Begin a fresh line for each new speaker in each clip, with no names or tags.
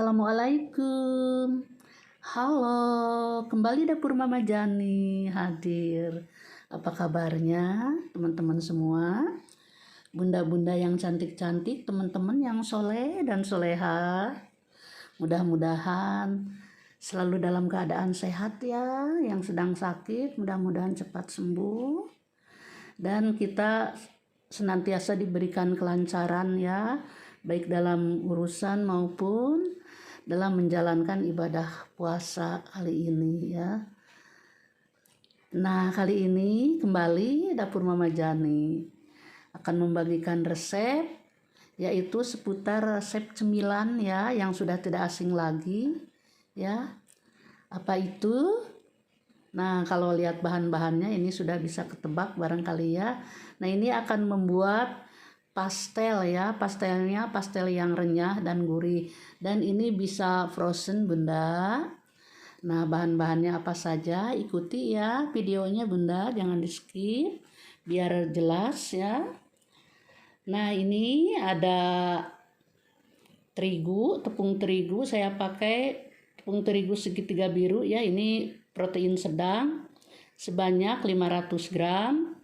Assalamualaikum. Halo, kembali dapur Mama Jani hadir. Apa kabarnya teman-teman semua? Bunda-bunda yang cantik-cantik, teman-teman yang soleh dan soleha. Mudah-mudahan selalu dalam keadaan sehat ya. Yang sedang sakit mudah-mudahan cepat sembuh. Dan kita senantiasa diberikan kelancaran ya, baik dalam urusan maupun dalam menjalankan ibadah puasa kali ini ya. Nah, kali ini kembali dapur Mama Jani akan membagikan resep, yaitu seputar resep cemilan ya, yang sudah tidak asing lagi ya. Apa itu? Nah, kalau lihat bahan-bahannya ini sudah bisa ketebak barangkali ya. Nah, ini akan membuat pastel ya, pastelnya pastel yang renyah dan gurih, dan ini bisa frozen Bunda. Nah, bahan-bahannya apa saja, ikuti ya videonya Bunda, jangan di skip biar jelas ya. Nah, ini ada terigu, tepung terigu, saya pakai tepung terigu segitiga biru ya, ini protein sedang sebanyak 500 gram.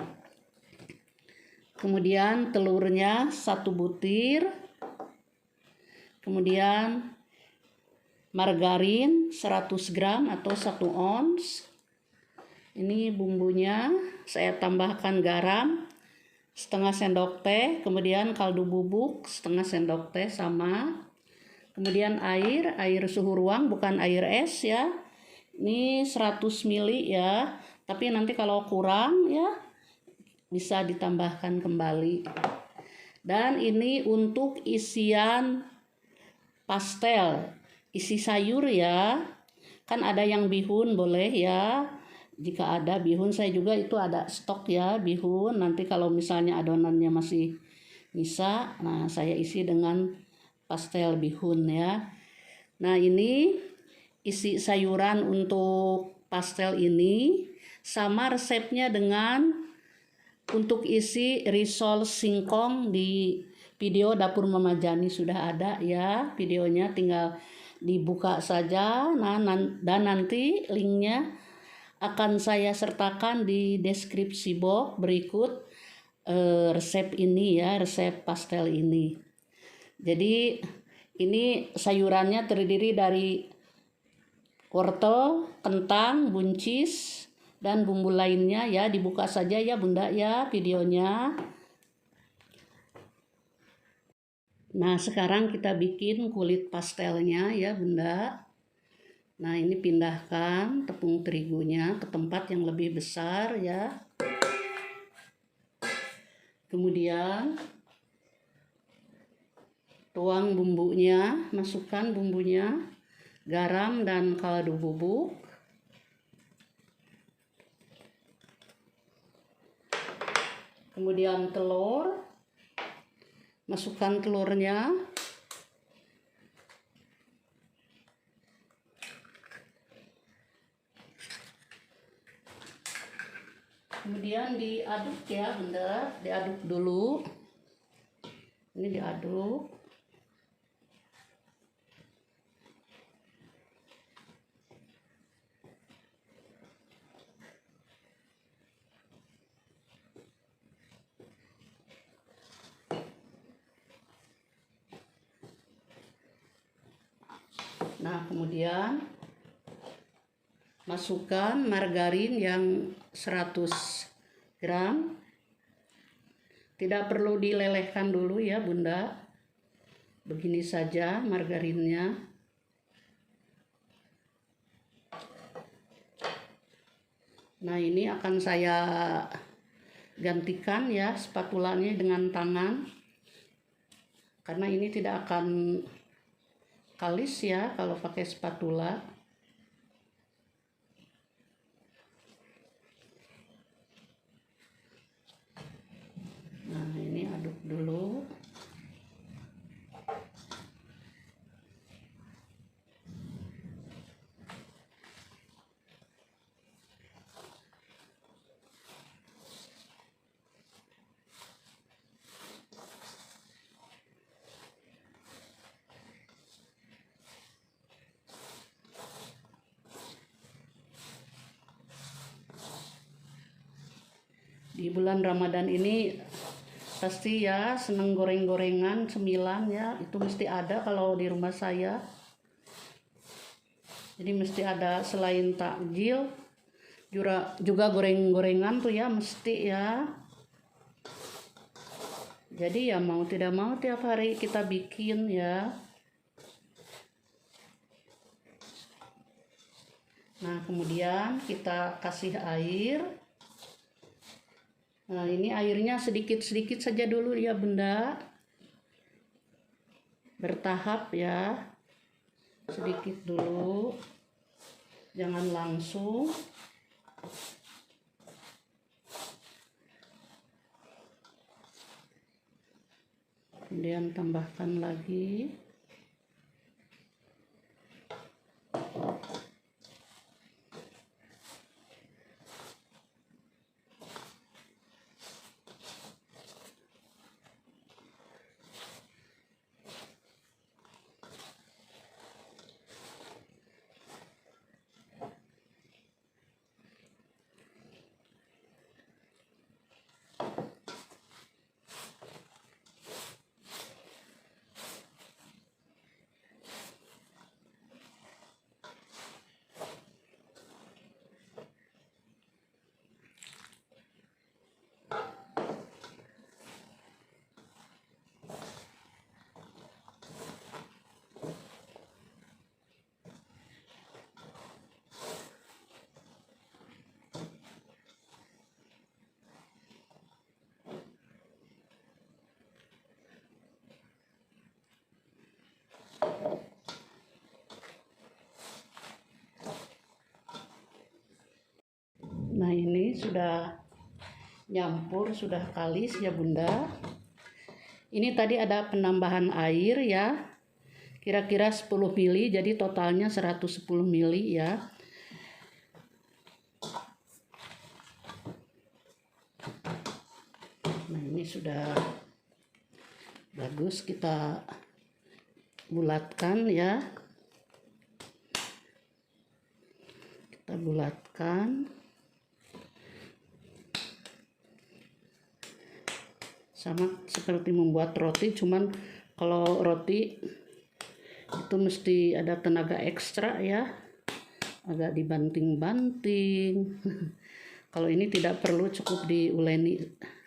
Kemudian telurnya 1 butir. Kemudian margarin 100 gram atau 1 ons. Ini bumbunya saya tambahkan garam setengah sendok teh, kemudian kaldu bubuk setengah sendok teh sama. Kemudian air suhu ruang bukan air es ya. Ini 100 ml ya. Tapi nanti kalau kurang ya bisa ditambahkan kembali. Dan ini untuk isian pastel, isi sayur ya. Kan ada yang bihun boleh ya. Jika ada bihun, saya juga itu ada stok ya bihun. Nanti kalau misalnya adonannya masih bisa, nah saya isi dengan pastel bihun ya. Nah, ini isi sayuran untuk pastel ini sama resepnya dengan untuk isi risol singkong. Di video dapur Mama Jani sudah ada ya videonya, tinggal dibuka saja. Nah, dan nanti linknya akan saya sertakan di deskripsi box berikut resep ini ya, resep pastel ini. Jadi ini sayurannya terdiri dari wortel, kentang, buncis, dan bumbu lainnya ya. Dibuka saja ya Bunda ya videonya. Nah, sekarang kita bikin kulit pastelnya ya Bunda. Nah, ini pindahkan tepung terigunya ke tempat yang lebih besar ya. Kemudian tuang bumbunya, masukkan bumbunya, garam dan kaldu bubuk. Kemudian telur, masukkan telurnya. Kemudian diaduk ya Bunda, diaduk dulu. Ini diaduk. Nah, kemudian masukkan margarin yang 100 gram. Tidak perlu dilelehkan dulu ya Bunda. Begini saja margarinnya. Nah, ini akan saya gantikan ya spatulanya dengan tangan. Karena ini tidak akan kalis ya kalau pakai spatula. Nah, ini aduk dulu. Di bulan Ramadan ini pasti ya seneng goreng-gorengan, cemilan ya, itu mesti ada kalau di rumah saya. Jadi mesti ada selain takjil juga goreng-gorengan tuh ya mesti ya. Jadi ya mau tidak mau tiap hari kita bikin ya. Nah, kemudian kita kasih air. Nah, ini airnya sedikit-sedikit saja dulu ya Bunda. Bertahap ya. Sedikit dulu. Jangan langsung. Kemudian tambahkan lagi. Nah, ini sudah nyampur, sudah kalis ya Bunda. Ini tadi ada penambahan air ya. Kira-kira 10 mili, jadi totalnya 110 mili ya. Nah, ini sudah bagus, kita bulatkan ya. Kita bulatkan. Sama seperti membuat roti, cuman kalau roti itu mesti ada tenaga ekstra ya, agak dibanting-banting. Kalau ini tidak perlu, cukup diuleni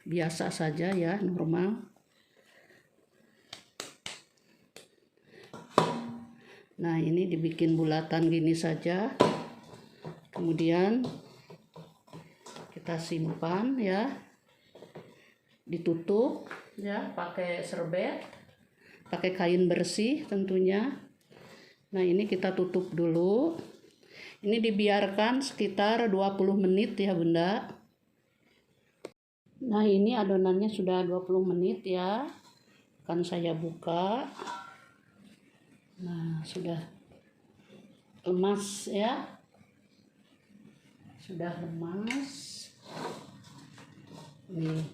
biasa saja ya, normal. Nah, ini dibikin bulatan gini saja, kemudian kita simpan ya, ditutup ya pakai serbet, pakai kain bersih tentunya. Nah, ini kita tutup dulu. Ini dibiarkan sekitar 20 menit ya Bunda. Nah, ini adonannya sudah 20 menit ya. Akan saya buka. Nah, sudah lemas ya. Sudah lemas. Nih.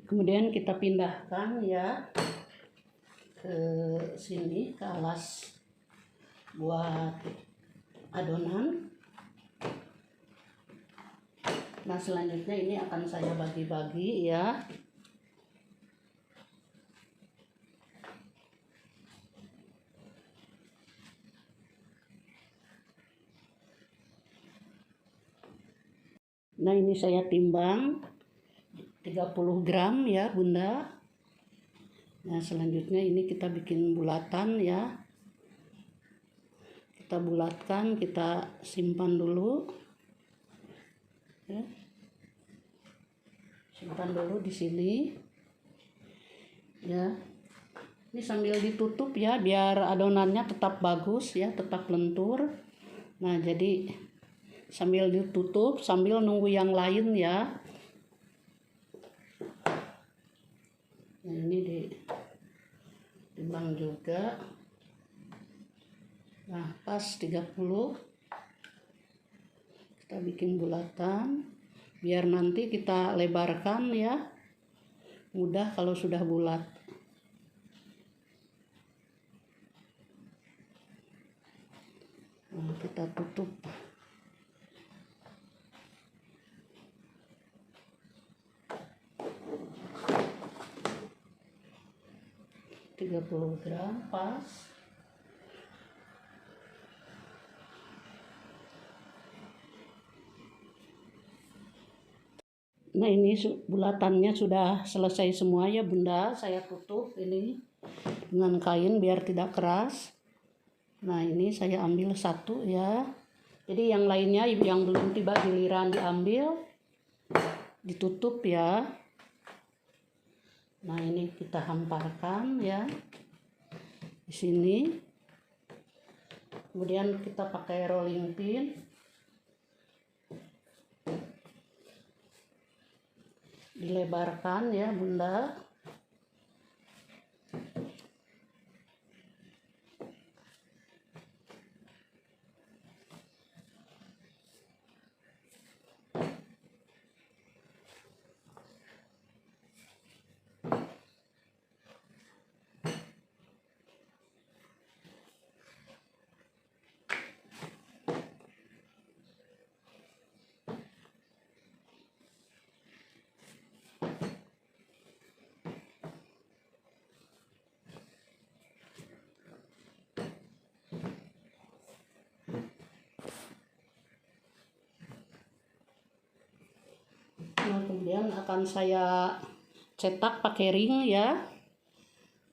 Kemudian kita pindahkan ya ke sini, ke alas buat adonan. Nah, selanjutnya ini akan saya bagi-bagi ya. Nah, ini saya timbang 30 gram ya Bunda. Nah, selanjutnya ini kita bikin bulatan ya. Kita bulatkan, kita simpan dulu ya. Simpan dulu di sini ya. Ini sambil ditutup ya, biar adonannya tetap bagus ya, tetap lentur. Nah, jadi sambil ditutup, sambil nunggu yang lain ya. Nah, ini ditimbang juga. Nah, pas 30. Kita bikin bulatan biar nanti kita lebarkan ya. Mudah kalau sudah bulat. Nah, kita tutup. Puluh gram pas. Nah, ini bulatannya sudah selesai semua ya Bunda. Saya tutup ini dengan kain biar tidak keras. Nah, ini saya ambil satu ya. Jadi yang lainnya yang belum tiba giliran diambil, ditutup ya. Nah, ini kita hamparkan ya di sini. Kemudian kita pakai rolling pin. Dilebarkan ya Bunda. Nah, kemudian akan saya cetak pakai ring ya.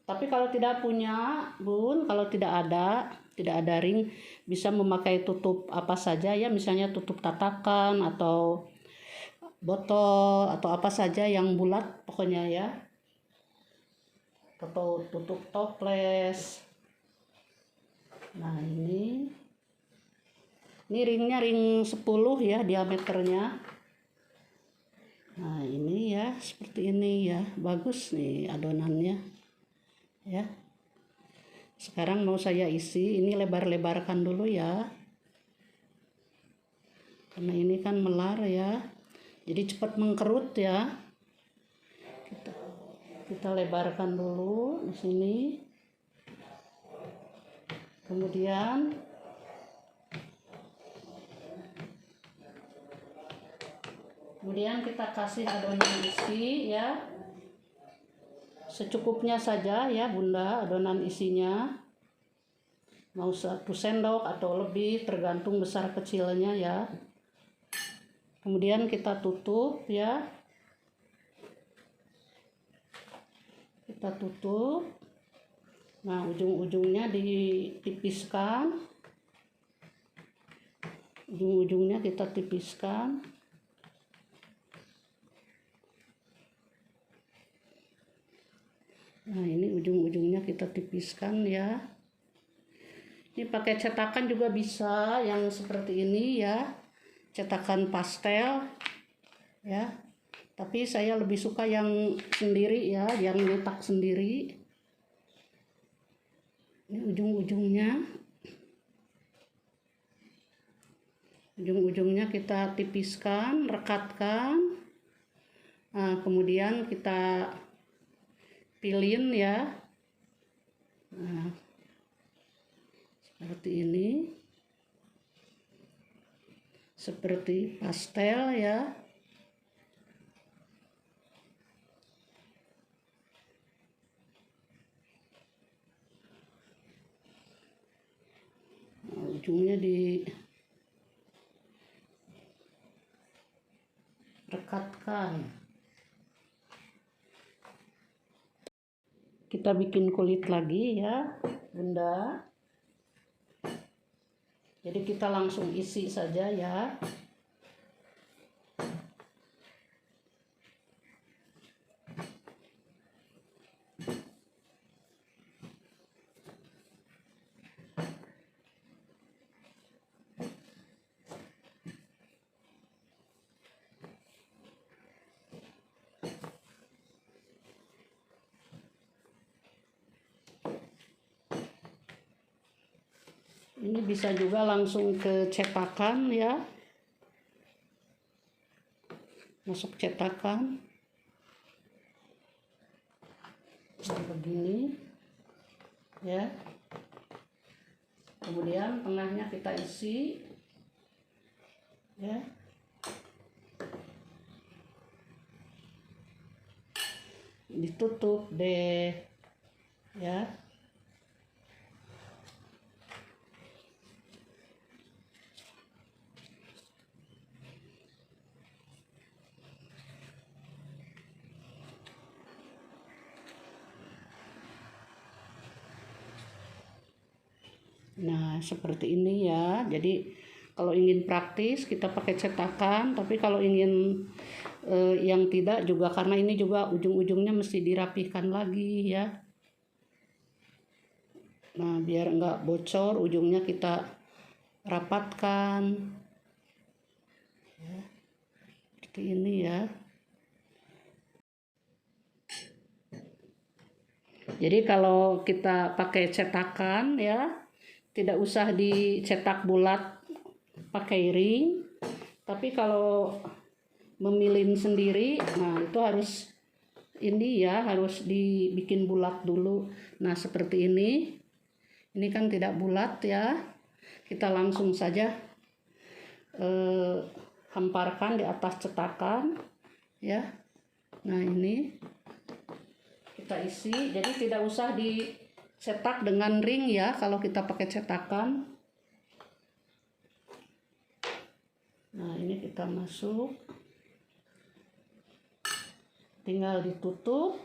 Tapi kalau tidak punya Bun, kalau tidak ada ring, bisa memakai tutup apa saja ya, misalnya tutup tatakan atau botol atau apa saja yang bulat pokoknya ya. Atau tutup toples. Nah, ini ringnya ring 10 ya diameternya. Nah, ini ya seperti ini ya, bagus nih adonannya ya. Sekarang mau saya isi, ini lebar-lebarkan dulu ya, karena ini kan melar ya, jadi cepat mengkerut ya. Kita lebarkan dulu di sini, kemudian kita kasih adonan isi ya, secukupnya saja ya Bunda adonan isinya, mau 1 sendok atau lebih tergantung besar kecilnya ya. Kemudian kita tutup ya, kita tutup. Nah, ujung-ujungnya ditipiskan, ujung-ujungnya kita tipiskan. Nah, ini ujung-ujungnya kita tipiskan ya. Ini pakai cetakan juga bisa yang seperti ini ya, cetakan pastel ya. Tapi saya lebih suka yang sendiri ya, yang letak sendiri. Ini ujung-ujungnya kita tipiskan, rekatkan. Nah, kemudian kita pilin ya. Nah, seperti ini, seperti pastel ya. Nah, ujungnya direkatkan. Kita bikin kulit lagi ya Bunda. Jadi kita langsung isi saja ya. Ini bisa juga langsung ke cetakan ya. Masuk cetakan. Nah, begini. Ya. kemudian tengahnya kita isi ya. Ditutup deh ya. Nah, seperti ini ya. Jadi kalau ingin praktis kita pakai cetakan, tapi kalau ingin yang tidak juga, karena ini juga ujung-ujungnya mesti dirapihkan lagi ya. Nah, biar enggak bocor, ujungnya kita rapatkan ya, seperti ini ya. Jadi kalau kita pakai cetakan ya, tidak usah dicetak bulat pakai ring, tapi kalau memilin sendiri, nah itu harus ini ya, harus dibikin bulat dulu. Nah, seperti ini. Ini kan tidak bulat ya. Kita langsung saja hamparkan di atas cetakan ya. Nah, ini kita isi. Jadi tidak usah dicetak dengan ring ya kalau kita pakai cetakan. Nah, ini kita masuk. Tinggal ditutup.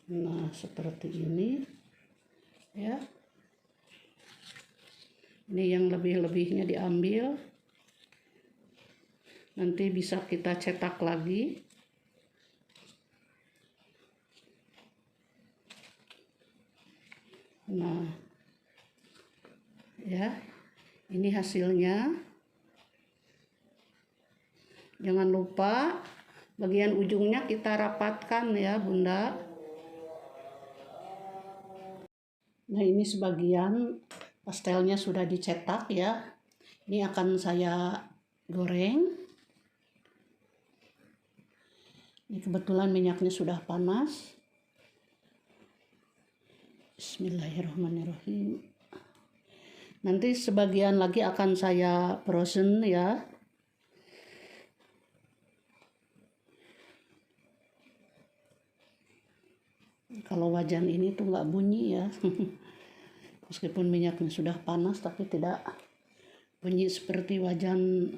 Nah, seperti ini ya. Ini yang lebih-lebihnya diambil. Nanti bisa kita cetak lagi. Nah, ya. Ini hasilnya. Jangan lupa bagian ujungnya kita rapatkan ya, Bunda. Nah, ini sebagian pastelnya sudah dicetak ya. Ini akan saya goreng. Ini kebetulan minyaknya sudah panas. Bismillahirrahmanirrahim. Nanti sebagian lagi akan saya frozen ya. Kalau wajan ini tuh nggak bunyi ya. Meskipun minyaknya sudah panas, tapi tidak bunyi seperti wajan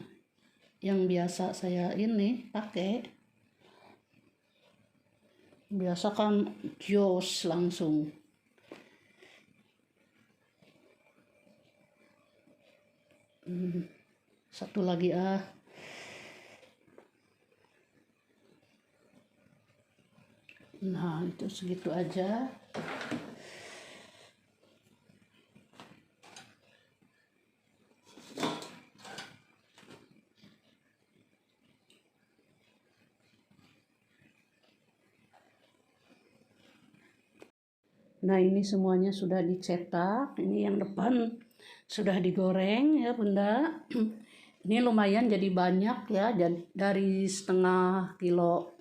yang biasa saya ini pakai. Biasa kan jos langsung. Satu lagi ah. Nah, itu segitu aja. Nah, ini semuanya sudah dicetak. Ini yang depan sudah digoreng ya, Bunda. Ini lumayan jadi banyak ya. Dari setengah kilo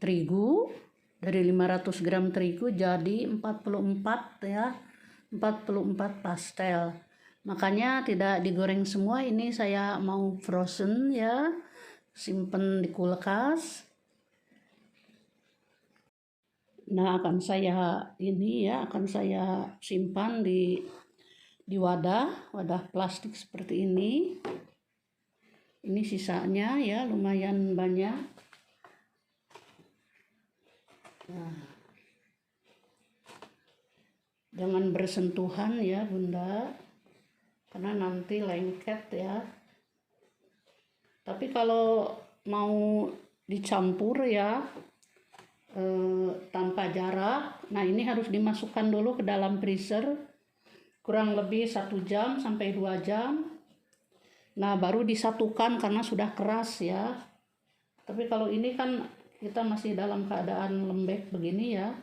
terigu, dari 500 gram terigu jadi 44 ya. 44 pastel. Makanya tidak digoreng semua, ini saya mau frozen ya. Simpen di kulkas. Nah, akan saya simpan di wadah plastik seperti ini. Ini sisanya ya, lumayan banyak. Nah, jangan bersentuhan ya, Bunda, karena nanti lengket ya. Tapi kalau mau dicampur ya, tanpa jarak, nah ini harus dimasukkan dulu ke dalam freezer kurang lebih 1 jam sampai 2 jam. Nah, baru disatukan karena sudah keras ya. Tapi kalau ini kan kita masih dalam keadaan lembek begini ya,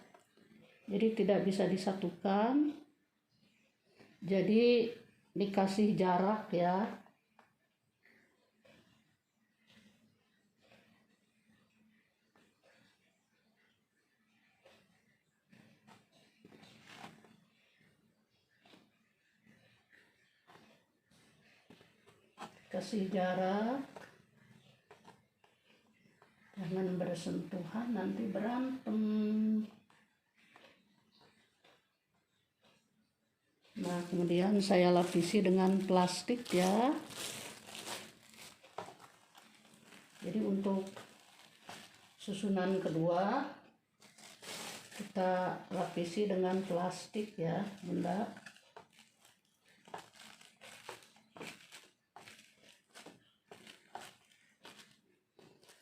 jadi tidak bisa disatukan. Jadi dikasih jarak ya. kasih jarak, jangan bersentuhan nanti berantem. Nah, kemudian saya lapisi dengan plastik ya. Jadi untuk susunan kedua kita lapisi dengan plastik ya, Bunda.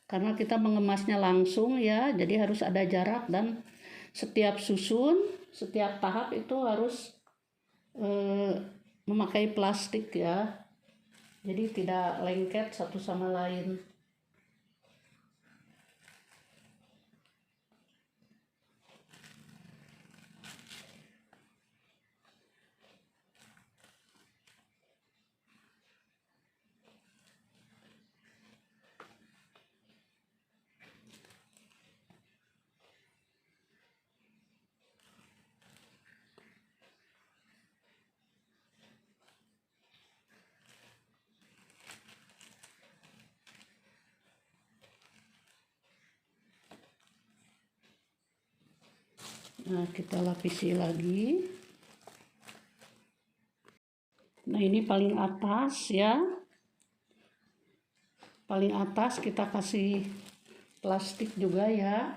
Karena kita mengemasnya langsung ya, jadi harus ada jarak dan setiap susun, setiap tahap itu harus memakai plastik ya. Jadi tidak lengket satu sama lain. Nah, kita lapisi lagi. Nah, ini paling atas ya. Paling atas kita kasih plastik juga ya.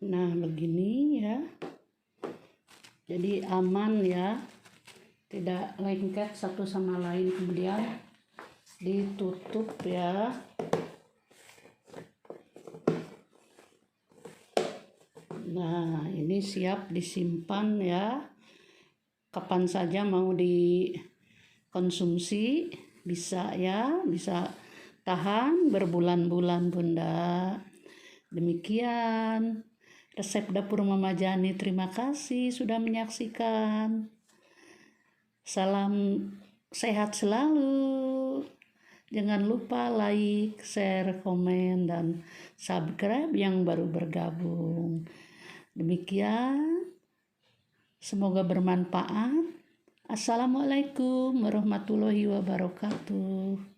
Nah, begini ya. Jadi aman ya. Tidak lengket satu sama lain. Kemudian ditutup ya. Nah, ini siap disimpan ya. Kapan saja mau dikonsumsi bisa ya, bisa tahan berbulan-bulan Bunda. Demikian resep dapur Mama Jani. Terima kasih sudah menyaksikan. Salam sehat selalu. Jangan lupa like, share, komen, dan subscribe yang baru bergabung. Demikian, semoga bermanfaat. Assalamualaikum warahmatullahi wabarakatuh.